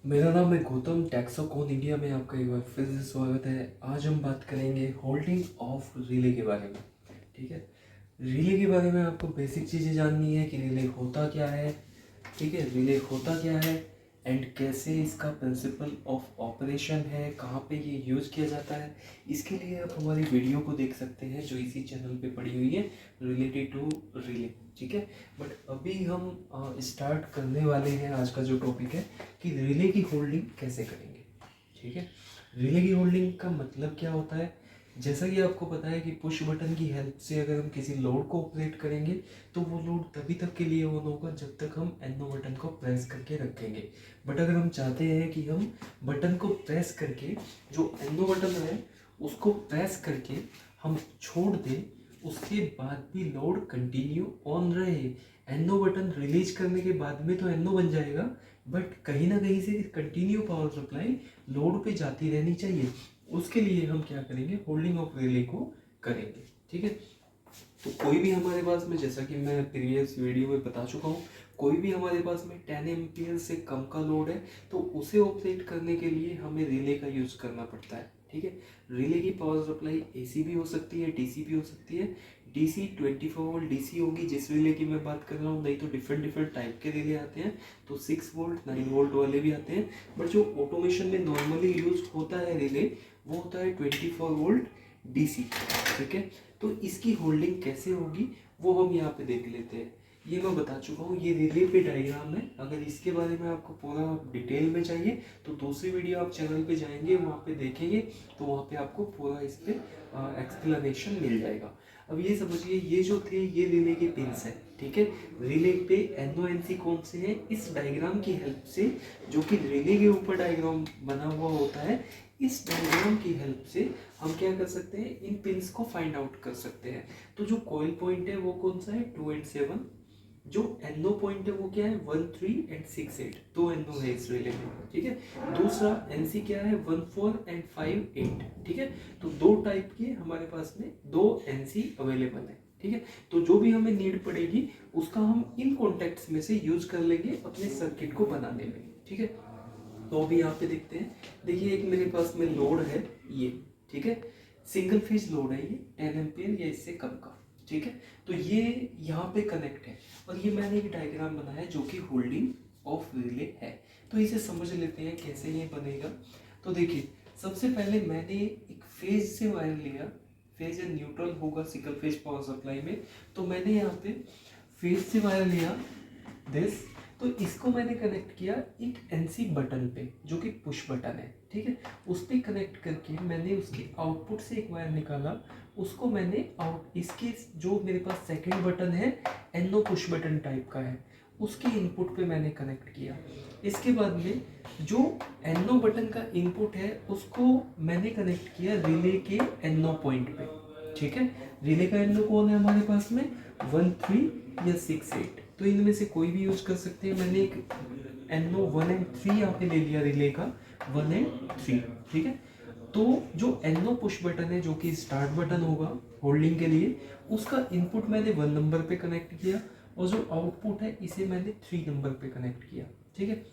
मेरा नाम है गौतम। टैक्सोकॉन इंडिया में आपका एक बार फिर से स्वागत है। आज हम बात करेंगे होल्डिंग ऑफ रिले के बारे में। ठीक है, रिले के बारे में आपको बेसिक चीज़ें जाननी है कि रिले होता क्या है। ठीक है, रिले होता क्या है एंड कैसे इसका प्रिंसिपल ऑफ ऑपरेशन है, कहाँ पे ये यूज़ किया जाता है। इसके लिए आप हमारी वीडियो को देख सकते हैं जो इसी चैनल पे पड़ी हुई है, रिलेटेड टू रिले। ठीक है, बट अभी हम स्टार्ट करने वाले हैं आज का जो टॉपिक है कि रिले की होल्डिंग कैसे करेंगे। ठीक है, रिले की होल्डिंग का मतलब क्या होता है। जैसा कि आपको पता है कि पुश बटन की हेल्प से अगर हम किसी लोड को ऑपरेट करेंगे तो वो लोड तभी तक के लिए ऑन होगा जब तक हम एनो बटन को प्रेस करके रखेंगे। बट अगर हम चाहते हैं कि हम बटन को प्रेस करके, जो एनो बटन है उसको प्रेस करके हम छोड़ दें, उसके बाद भी लोड कंटिन्यू ऑन रहे। एनो बटन रिलीज करने के बाद में तो एनो बन जाएगा, बट कहीं ना कहीं से कंटिन्यू पावर सप्लाई लोड पे जाती रहनी चाहिए। उसके लिए हम क्या करेंगे, होल्डिंग ऑफ रिले को करेंगे। ठीक है, तो कोई भी हमारे पास में, जैसा कि मैं प्रीवियस वीडियो में बता चुका हूँ, कोई भी हमारे पास में 10 एम्पियर से कम का लोड है तो उसे ऑपरेट करने के लिए हमें रिले का यूज़ करना पड़ता है। ठीक है, रिले की पावर सप्लाई एसी भी हो सकती है, डीसी भी हो सकती है। डीसी 24 वोल्ट डीसी होगी जिस रिले की मैं बात कर रहा हूँ, नहीं तो डिफरेंट डिफरेंट टाइप के रिले आते हैं, तो 6 वोल्ट 9 वोल्ट वाले भी आते हैं। बट जो ऑटोमेशन में नॉर्मली यूज होता है रिले, वो होता है 24 वोल्ट डीसी। ठीक है, तो इसकी होल्डिंग कैसे होगी वो हम यहाँ पे देख लेते हैं। ये मैं बता चुका हूँ, ये रिले पे डायग्राम है। अगर इसके बारे में आपको पूरा डिटेल में चाहिए तो दूसरी वीडियो आप चैनल पे जाएंगे, वहाँ पे देखेंगे, तो वहाँ पे आपको पूरा इस पे एक्सप्लेनेशन मिल जाएगा। अब ये समझिए, ये जो थे ये रिले के पिंस हैं। ठीक है, रिले पे एनओ एनसी कौन से हैं, इस डायग्राम की हेल्प से, जो कि रिले के ऊपर डायग्राम बना हुआ होता है, इस डायग्राम की हेल्प से हम क्या कर सकते हैं, इन पिंस को फाइंड आउट कर सकते हैं। तो जो कॉइल पॉइंट है वो कौन सा है, 2 एंड 7। जो एनो पॉइंट है वो क्या है, 1 3 एंड 6 8। दो एनो है इस रिले में। ठीक है, दूसरा एनसी क्या है, 1 4 एंड 5 8। ठीक है, तो दो टाइप के हमारे पास में दो एनसी अवेलेबल है। ठीक है, तो जो भी हमें नीड पड़ेगी उसका हम इन कॉन्टेक्ट्स में से यूज कर लेंगे अपने सर्किट को बनाने में। ठीक है, तो अभी यहाँ पे देखते हैं। देखिए, एक मेरे पास में लोड है ये। ठीक है, सिंगल फेज लोड है ये, 10 एम्पियर या इससे कम का। ठीक है, तो ये यहाँ पे कनेक्ट है और ये मैंने एक डायग्राम बनाया जो कि होल्डिंग ऑफ रिले है। तो इसे समझ लेते हैं कैसे ये बनेगा। तो देखिए, सबसे पहले मैंने एक फेज से वायर लिया। फेज या न्यूट्रल होगा सिंगल फेज पावर सप्लाई में, तो मैंने यहाँ पे फेज से वायर लिया दिस। तो इसको मैंने कनेक्ट किया एक एनसी बटन पे जो कि पुश बटन है। ठीक है, उस पर कनेक्ट करके मैंने उसके आउटपुट से एक वायर निकाला, उसको मैंने इसके जो मेरे पास सेकंड बटन है, एनो पुश बटन टाइप का है, उसके इनपुट पे मैंने कनेक्ट किया। इसके बाद में जो एनो बटन का इनपुट है उसको मैंने कनेक्ट किया रिले के एनो पॉइंट पे। ठीक है, रिले का एनो कौन है हमारे पास में, 1 3 या 6 8। तो इनमें से कोई भी यूज कर सकते हैं। मैंने एक एनो 1 एंड 3 यहाँ पे ले लिया रिले का, 1 एंड 3। ठीक है, तो जो एनो पुश बटन है जो कि स्टार्ट बटन होगा होल्डिंग के लिए, उसका इनपुट मैंने 1 नंबर पे कनेक्ट किया और जो आउटपुट है इसे मैंने 3 नंबर पे कनेक्ट किया। ठीक है,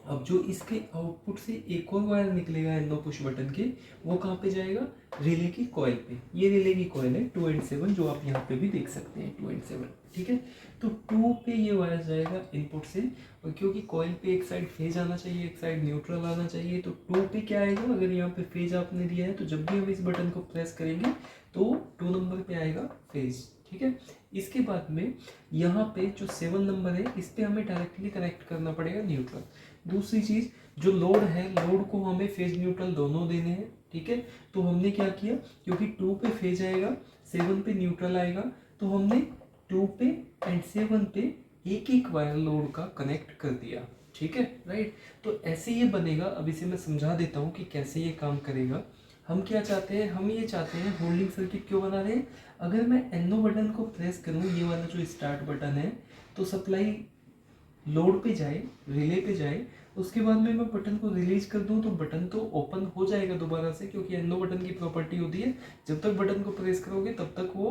अब जो इसके आउटपुट से एक और वायर निकलेगा एनो पुश बटन के, वो कहाँ पे जाएगा, रिले की कॉइल पे। ये रिले की कॉइल है 2 एंड 7, जो आप यहाँ पे भी देख सकते हैं 2 एंड 7। ठीक है, तो 2 पे ये वायर जाएगा इनपुट से, और क्योंकि कॉइल पे एक साइड फेज आना चाहिए एक साइड न्यूट्रल आना चाहिए, तो 2 पे क्या आएगा, अगर यहाँ पे फेज आपने दिया है तो जब भी हम इस बटन को प्रेस करेंगे तो 2 नंबर पे आएगा फेज। ठीक है, इसके बाद में यहाँ पे जो 7 नंबर है इस पे हमें डायरेक्टली कनेक्ट करना पड़ेगा न्यूट्रल। दूसरी चीज, जो लोड है, लोड को हमें फेज न्यूट्रल दोनों देने हैं। ठीक है, तो हमने क्या किया, क्योंकि 2 पे फेज आएगा 7 पे न्यूट्रल आएगा, तो हमने 2 पे एंड 7 पे एक एक वायर लोड का कनेक्ट कर दिया। ठीक है, राइट। तो ऐसे ये बनेगा। अब इसे मैं समझा देता हूँ कि कैसे ये काम करेगा। हम क्या चाहते हैं, हम ये चाहते हैं, होल्डिंग सर्किट क्यों बना रहे हैं, अगर मैं एनो बटन को प्रेस करूँ, ये वाला जो स्टार्ट बटन है, तो सप्लाई लोड पे जाए, रिले पे जाए, उसके बाद में मैं बटन को रिलीज कर दूं तो बटन तो ओपन हो जाएगा दोबारा से, क्योंकि एनो बटन की प्रॉपर्टी होती है जब तक बटन को प्रेस करोगे तब तक वो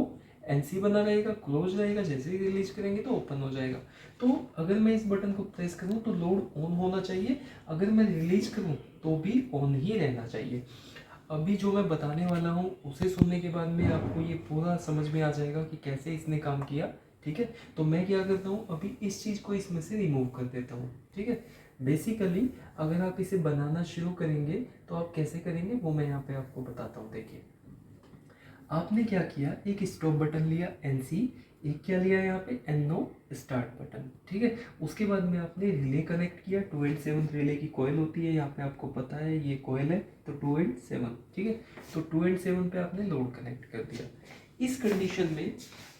एनसी बना रहेगा, क्लोज रहेगा, जैसे ही रिलीज करेंगे तो ओपन हो जाएगा। तो अगर मैं इस बटन को प्रेस करूँ तो लोड ऑन होना चाहिए, अगर मैं रिलीज करूँ तो भी ऑन ही रहना चाहिए। अभी जो मैं बताने वाला हूँ उसे सुनने के बाद में आपको ये पूरा समझ में आ जाएगा कि कैसे इसने काम किया। ठीक है, तो मैं क्या करता हूँ, अभी इस चीज़ को इसमें से रिमूव कर देता हूँ। ठीक है, बेसिकली अगर आप इसे बनाना शुरू करेंगे तो आप कैसे करेंगे वो मैं यहाँ पे आपको बताता हूँ। देखिए, आपने क्या किया, एक स्टॉप बटन लिया NC, एक क्या लिया यहाँ पे NO स्टार्ट बटन। ठीक है, उसके बाद में आपने रिले कनेक्ट किया, 2 एंड 7 रिले की कॉइल होती है, यहाँ पे आपको पता है ये कॉइल है, तो 2 एंड 7। ठीक है, तो 2 एंड 7 पे आपने लोड कनेक्ट कर दिया। इस कंडीशन में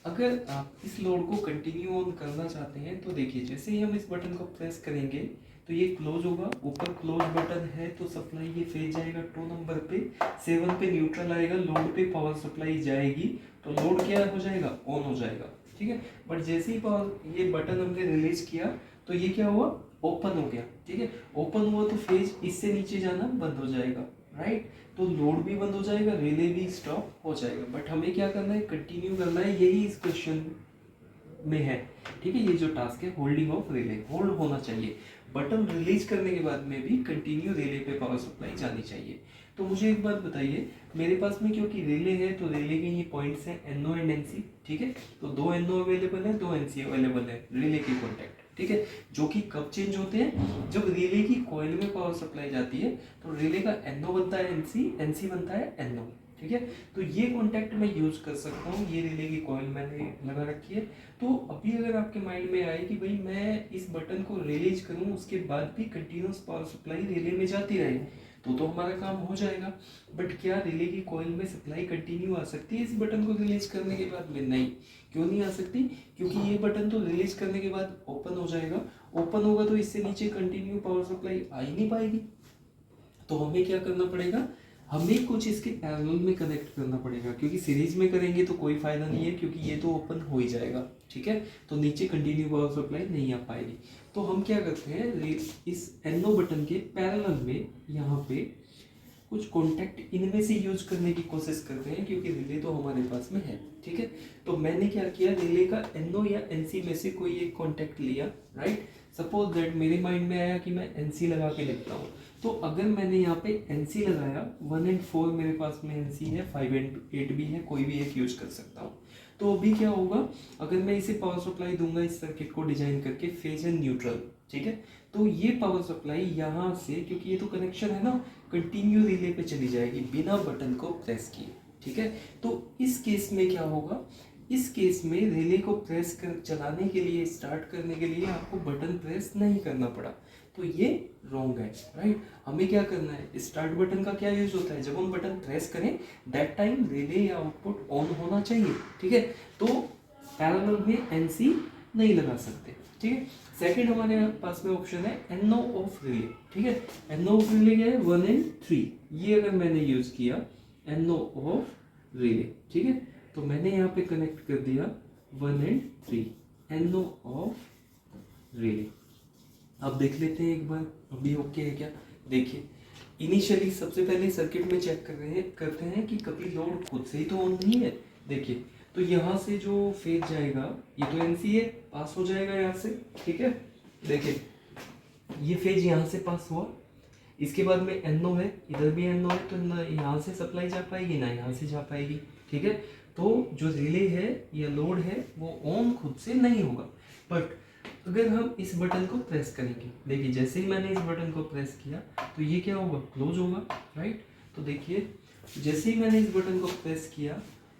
अगर आप इस लोड को कंटिन्यू ऑन करना चाहते हैं तो देखिए, जैसे ही हम इस बटन को प्रेस करेंगे तो ये क्लोज होगा, ऊपर क्लोज बटन है तो सप्लाई ये फेज जाएगा 2 नंबर पे, 7 पे न्यूट्रल आएगा, लोड पे पावर सप्लाई जाएगी, तो लोड क्या हो जाएगा, ऑन हो जाएगा। ठीक है, बट जैसे ही पावर ये बटन हमने रिलीज किया तो ये क्या हुआ, ओपन हो गया। ठीक है, ओपन हुआ तो फेज इससे नीचे जाना बंद हो जाएगा, राइट, तो लोड भी बंद हो जाएगा, रिले भी स्टॉप हो जाएगा। बट हमें क्या करना है, कंटिन्यू करना है, यही इस क्वेश्चन में है। ठीक है, ये जो टास्क है होल्डिंग ऑफ रिले, होल्ड होना चाहिए, बटन रिलीज करने के बाद में भी कंटिन्यू रिले पे पावर सप्लाई जानी चाहिए। तो मुझे एक बात बताइए, मेरे पास में क्योंकि रिले है तो रिले के ये पॉइंट्स हैं NO एंड NC। ठीक है, तो 2 NO अवेलेबल है, 2 NC अवेलेबल है रिले के कॉन्टैक्ट। ठीक है, जो कि कब चेंज होते हैं, जब रिले की कॉइल में पावर सप्लाई जाती है तो रिले का NO बनता है NC, NC बनता है NO। ठीक है, तो ये कॉन्टैक्ट मैं यूज कर सकता हूँ, ये रिले की कॉइल मैंने लगा रखी है। तो अभी अगर आपके माइंड में आए कि भाई मैं इस बटन को रिलीज करूँ उसके बाद भी कंटिन्यूस पावर सप्लाई रिले में जाती रहे तो हमारा काम हो जाएगा। बट क्या रिले की कॉइल में सप्लाई कंटिन्यू आ सकती है इस बटन को रिलीज करने के बाद में? नहीं, क्यों नहीं आ सकती, क्योंकि ये बटन तो रिलीज करने के बाद ओपन हो जाएगा, ओपन होगा तो इससे नीचे कंटिन्यू पावर सप्लाई आ ही नहीं पाएगी। तो हमें क्या करना पड़ेगा, हमें कुछ इसके पैरेलल में कनेक्ट करना पड़ेगा, क्योंकि सीरीज में करेंगे तो कोई फायदा नहीं है, क्योंकि ये तो ओपन हो ही जाएगा। ठीक है, तो नीचे कंटिन्यू पावर सप्लाई नहीं आ पाएगी। तो हम क्या करते हैं, इस NO बटन के पैरेलल में यहाँ पे कुछ कॉन्टैक्ट इनमें से यूज करने की कोशिश करते हैं, क्योंकि रिले तो हमारे पास में है। ठीक है, तो मैंने क्या किया, रिले का NO या NC में से कोई एक कॉन्टैक्ट लिया, राइट। सपोज दैट मेरे माइंड में आया कि मैं NC लगा के लिखता हूँ, तो अगर मैंने यहाँ पे NC लगाया, 1 एंड 4 मेरे पास में NC है, 5 एंड 8 भी है, कोई भी एक यूज कर सकता हूँ। तो अभी क्या होगा, अगर मैं इसे पावर सप्लाई दूंगा इस सर्किट को डिजाइन करके, फेज एंड न्यूट्रल, ठीक है, तो ये पावर सप्लाई यहाँ से, क्योंकि ये तो कनेक्शन है ना, कंटिन्यू रिले पे चली जाएगी बिना बटन को प्रेस किए। ठीक है, तो इस केस में क्या होगा, इस केस में रिले को प्रेस कर चलाने के लिए, स्टार्ट करने के लिए आपको बटन प्रेस नहीं करना पड़ा, तो ये रॉन्ग है, राइट। हमें क्या करना है, स्टार्ट बटन का क्या यूज होता है, जब हम बटन प्रेस करें दैट टाइम रिले या आउटपुट ऑन होना चाहिए। ठीक है, तो पैरेलल में NC नहीं लगा सकते। ठीक है, सेकंड हमारे पास में ऑप्शन है NO ऑफ रिले। ठीक है, NO ऑफ रिले क्या है, 1 एंड 3, ये अगर मैंने यूज किया NO ऑफ रिले, ठीक है, तो मैंने यहाँ पे कनेक्ट कर दिया 1 एंड 3 NO ऑफ रिले। अब देख लेते हैं एक बार अभी ओके है क्या। देखिए, इनिशियली सबसे पहले सर्किट में चेक करते हैं कि कभी लोड खुद से ही तो ऑन नहीं है। देखिए, तो यहाँ से जो फेज जाएगा, ये तो NC है, पास हो जाएगा यहाँ से। ठीक है, देखिए ये फेज यहाँ से पास हुआ, इसके बाद में NO है, इधर भी NO है, तो ना यहाँ से सप्लाई जा पाएगी ना यहाँ से जा पाएगी। ठीक है, तो जो रिले है या लोड है वो ऑन खुद से नहीं होगा। बट अगर हम इस बटन को प्रेस करेंगे, देखिए जैसे ही मैंने इस बटन को प्रेस किया तो ये क्या होगा, क्लोज होगा, राइट। तो देखिए जैसे ही मैंने इस बटन को प्रेस किया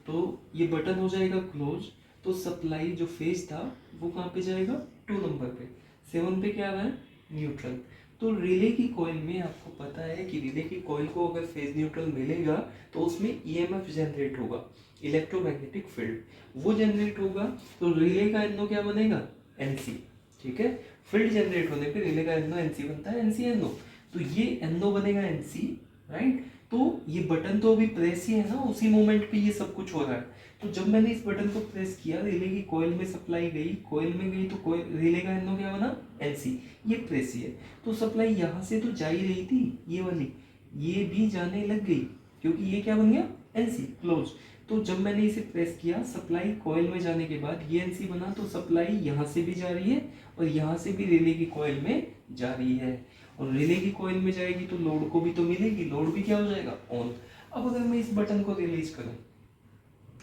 तो ये बटन हो जाएगा क्लोज, तो सप्लाई जो फेज था वो कहाँ पे जाएगा, 2 नंबर पे, 7 पे क्या आ रहा है, न्यूट्रल। तो रिले की कॉइल में आपको पता है कि रिले की कॉइल को अगर फेज न्यूट्रल मिलेगा तो उसमें EMF जनरेट होगा, इलेक्ट्रोमैग्नेटिक फील्ड वो जनरेट होगा, तो रिले का NO क्या बनेगा, NC। ठीक है, फील्ड जनरेट होने पे रिले का NO NC बनता है, NC NO, तो ये NO बनेगा NC, राइट। तो ये बटन तो अभी प्रेस ही है ना, उसी मोमेंट पे ये सब कुछ हो रहा है। तो जब मैंने इस बटन को प्रेस किया, रिले की कॉइल में सप्लाई गई, कॉइल में गई तो कॉइल रिले का NO क्या बना, NC, ये प्रेस ही है, तो सप्लाई यहाँ से तो जा ही रही थी ये वाली, ये भी जाने लग गई, क्योंकि ये क्या बन गया, NC क्लोज। तो जब मैंने इसे प्रेस किया, सप्लाई कॉइल में जाने के बाद ये एनसी बना, तो सप्लाई यहाँ से भी जा रही है और यहाँ से भी रिले की कॉइल में जा रही है, और रिले की कॉइल में जाएगी तो लोड को भी तो मिलेगी, लोड भी क्या हो जाएगा, ऑन। अब अगर मैं इस बटन को रिलीज करूँ,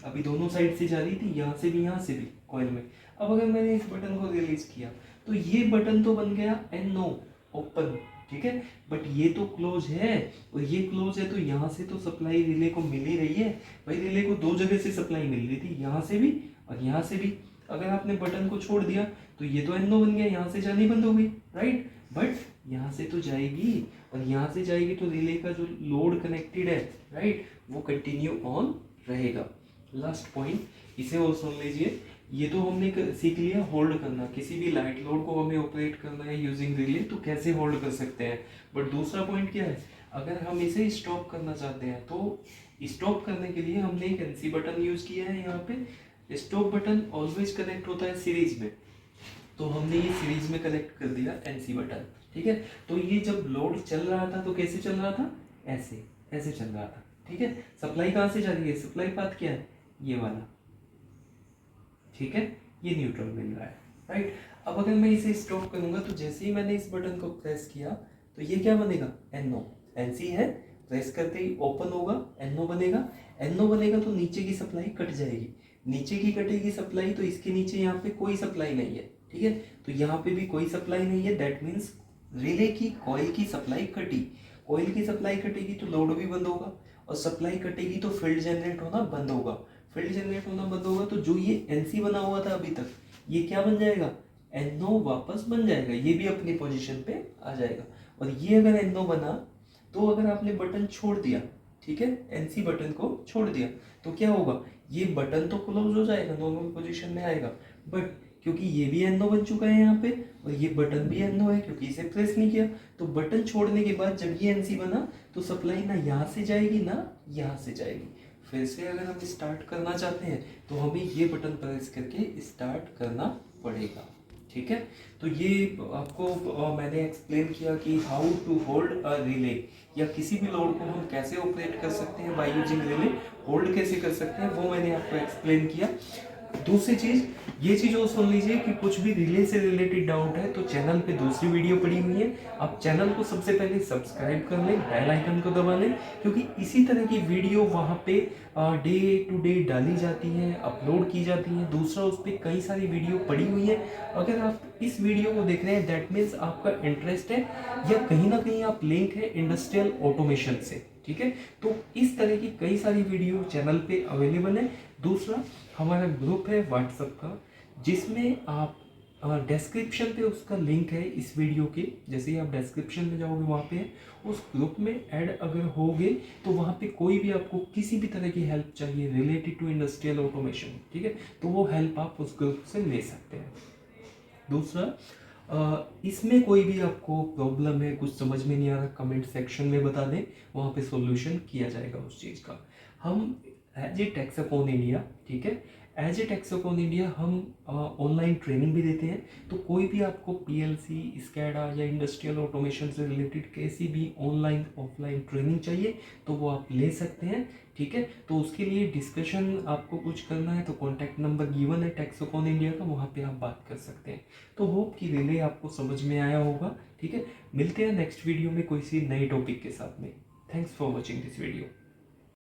अभी दोनों साइड से जा रही थी, यहाँ से भी कॉइल में। अब अगर मैंने इस बटन को रिलीज किया तो ये बटन तो बन गया NO, ओपन, ठीक है, बट ये तो क्लोज है, और ये क्लोज है, तो यहाँ से तो सप्लाई रिले को मिल ही रही है भाई। रिले को दो जगह से सप्लाई मिल रही थी, यहाँ से भी और यहाँ से भी। अगर आपने बटन को छोड़ दिया तो ये तो NO बन गया, यहाँ से जानी बंद हो गई, राइट, बट यहाँ से तो जाएगी, और यहाँ से जाएगी तो रिले का जो लोड कनेक्टेड है, राइट, वो कंटिन्यू ऑन रहेगा। लास्ट पॉइंट, इसे और सुन लीजिए। ये तो हमने सीख लिया होल्ड करना, किसी भी लाइट लोड को हमें ऑपरेट करना है यूजिंग रिले, तो कैसे होल्ड कर सकते हैं। बट दूसरा पॉइंट क्या है, अगर हम इसे स्टॉप करना चाहते हैं तो स्टॉप करने के लिए हमने एक NC बटन यूज किया है। यहाँ पे स्टॉप बटन ऑलवेज कनेक्ट होता है सीरीज में, तो हमने ये सीरीज में कनेक्ट कर दिया NC बटन, ठीक है। तो ये जब लोड चल रहा था तो कैसे चल रहा था, ऐसे ऐसे चल रहा था, ठीक है। सप्लाई कहाँ से जा रही है, सप्लाई पाथ क्या है, ये वाला, ठीक है, ये न्यूट्रल मिल रहा है, राइट। अब अगर मैं इसे स्टॉप करूंगा तो जैसे ही मैंने इस बटन को प्रेस किया तो ये क्या बनेगा, NO, NC है, प्रेस करते ही ओपन होगा, NO बनेगा। NO बनेगा तो नीचे की सप्लाई कट जाएगी, नीचे की कटेगी सप्लाई, तो इसके नीचे यहाँ पे कोई सप्लाई नहीं है, ठीक है, तो यहाँ पे भी कोई सप्लाई नहीं है। दैट मीन्स रिले की कॉइल की सप्लाई कटी, कॉइल की सप्लाई कटेगी तो लोड भी बंद होगा, और सप्लाई कटेगी तो फील्ड जनरेट होना बंद होगा, फील्ड जनरेट होना बंद होगा, तो जो ये NC बना हुआ था अभी तक, ये क्या बन जाएगा, NO वापस बन जाएगा, ये भी अपनी पोजीशन पे आ जाएगा। और ये अगर NO बना तो अगर आपने बटन छोड़ दिया, ठीक है, NC बटन को छोड़ दिया, तो क्या होगा, ये बटन तो क्लोज हो जाएगा, नॉर्मल पोजीशन में आएगा, बट क्योंकि ये भी NO बन चुका है यहाँ पे, और ये बटन भी NO है क्योंकि इसे प्रेस नहीं किया, तो बटन छोड़ने के बाद जब ये NC बना तो सप्लाई ना यहाँ से जाएगी ना यहाँ से जाएगी। फिर से अगर हम स्टार्ट करना चाहते हैं तो हमें ये बटन प्रेस करके स्टार्ट करना पड़ेगा, ठीक है। तो ये आपको मैंने एक्सप्लेन किया कि how to hold a relay, या किसी भी लोड को हम कैसे ऑपरेट कर सकते हैं बाय यूजिंग रिले, होल्ड कैसे कर सकते हैं वो मैंने आपको एक्सप्लेन किया। दूसरी चीज़, ये चीज़ और सुन लीजिए कि कुछ भी रिले से रिलेटेड डाउट है तो चैनल पे दूसरी वीडियो पड़ी हुई है, आप चैनल को सबसे पहले सब्सक्राइब कर लें, बेल आइकन को दबा लें, क्योंकि इसी तरह की वीडियो वहाँ पे डे टू डे डाली जाती है, अपलोड की जाती है। दूसरा, उस पर कई सारी वीडियो पड़ी हुई है, अगर आप इस वीडियो को देख रहे हैं दैट मीन्स आपका इंटरेस्ट है, या कहीं ना कहीं आप लिंक है इंडस्ट्रियल ऑटोमेशन से, ठीक है। तो इस तरह की कई सारी वीडियो चैनल पे अवेलेबल है। दूसरा, हमारा ग्रुप है व्हाट्सएप का, जिसमें आप डिस्क्रिप्शन पे उसका लिंक है इस वीडियो के, जैसे ही आप डिस्क्रिप्शन में जाओगे वहाँ पे उस ग्रुप में ऐड अगर होगे तो वहाँ पे कोई भी आपको किसी भी तरह की हेल्प चाहिए रिलेटेड टू इंडस्ट्रियल ऑटोमेशन, ठीक है, तो वो हेल्प आप उस ग्रुप से ले सकते हैं। दूसरा, इसमें कोई भी आपको प्रॉब्लम है, कुछ समझ में नहीं आ रहा, कमेंट सेक्शन में बता दें, वहाँ पे सॉल्यूशन किया जाएगा उस चीज़ का। हम एज ए टेक्सअपॉन इंडिया, ठीक है, एज ए टेक्सअपॉन इंडिया हम ऑनलाइन ट्रेनिंग भी देते हैं, तो कोई भी आपको PLC, स्कैडा या इंडस्ट्रियल ऑटोमेशन से रिलेटेड कैसी भी ऑनलाइन ऑफलाइन ट्रेनिंग चाहिए तो वो आप ले सकते हैं, ठीक है। तो उसके लिए डिस्कशन आपको कुछ करना है तो कॉन्टैक्ट नंबर गिवन है टेक्सअपॉन इंडिया का, वहाँ पे आप बात कर सकते हैं। तो होप कि रिले आपको समझ में आया होगा, ठीक है। मिलते हैं नेक्स्ट वीडियो में कोई सी नई टॉपिक के साथ में। Thanks for watching this video.